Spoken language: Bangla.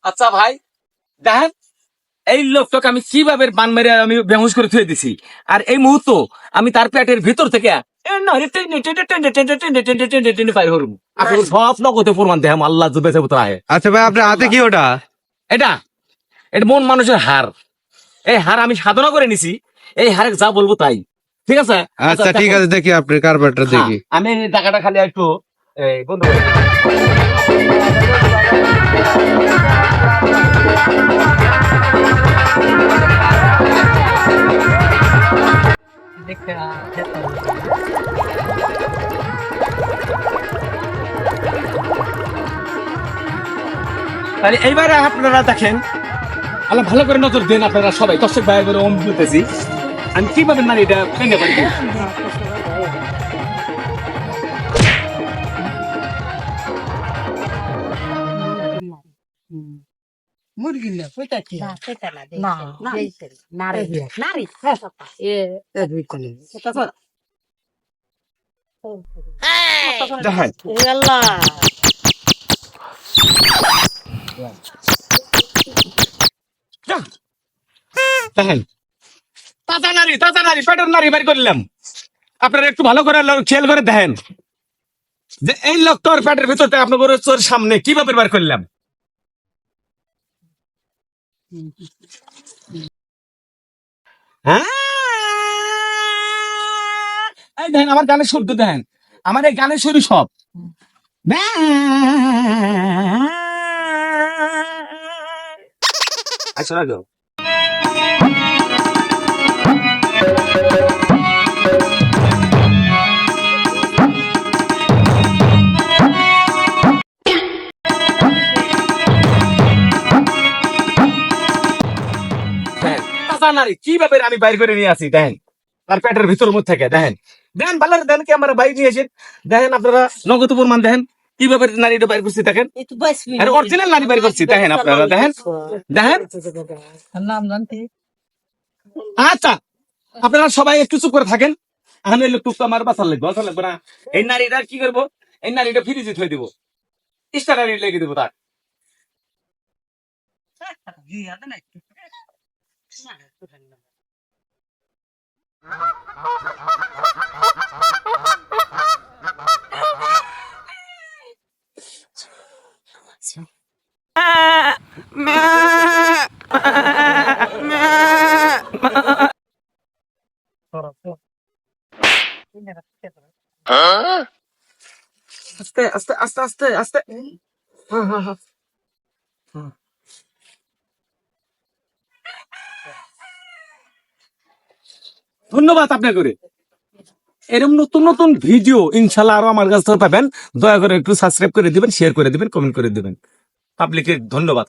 আচ্ছা ভাই দেখেন এই লোকটাকে আমি কিভাবে বান মেরে আমি বেহুশ করে থুয়ে দিছি আর এই মুহূর্ত আমি তার পেটের ভিতর থেকে সব নগদে প্রমাণ দেহ আল্লাহ বেঁচে আহে। আচ্ছা ভাই আপনার হাতে কি ওটা? এটা এটা মন মানুষের হার, এই হার আমি সাধনা করে নিছি, এই হারে যা বলবো তাই ঠিক আছে। আচ্ছা ঠিক আছে, দেখি আপনার কারবারটা দেখি। আমি টাকাটা খালি একটু বন্ধু তাহলে এইবারে আপনারা দেখেন, আল্লাহ ভালো করে নজর দেন আপনারা সবাই দর্শক ভাই করে ওম বলতেছি আমি কিভাবে না এটা ভেঙে পারি। মুরগি না কইতা কি না সেটা না না নারী নারী দেখেন আল্লাহ দেখেন তাজা নারী পেটের নারী বাড়ি করলাম। আপনারা একটু ভালো করে খেয়াল করে দেখেন যে এই লোকটার পেটের ভিতর থেকে আপনার চোর সামনে কিভাবে বার করলাম। হ্যাঁ এই দেখেন আমার গানের সুর তো দেখেন, আমার এই গানের সুরই সব আচ্ছা না গো নারী কিভাবে আমি বাইর করে নিয়ে আসি দেখেন তার পেটের ভিতর মধ্যে থেকে দেখেন দেখেন ভালো দেন কি আমার বাইর নিয়ে এসেন দেখেন আপনারা নগদ প্রমাণ দেখেন কিভাবে নারীটা বাইর করছি দেখেন আর অরিজিনাল নারী বাইর করছি দেখেন আপনারা দেখেন দেখেন নাম জানতে। আচ্ছা আপনারা সবাই একটু চুপ করে থাকেন, আমি এই লোকটুকু আমার বাঁচার লাগবে না। এই নারীটা কি করবো, এই নারীটা ফ্রিজে থই দিব, স্টার নারী লেগে দেবো তার। আস্তে আস্তে আস্তে আস্তে আস্তে ধন্যবাদ আপনাকে করে এরকম নতুন নতুন ভিডিও ইনশাল্লাহ আরো আমার কাছে পাবেন। দয়া করে একটু সাবস্ক্রাইব করে দিবেন, শেয়ার করে দিবেন, কমেন্ট করে দিবেন। পাবলিকের ধন্যবাদ।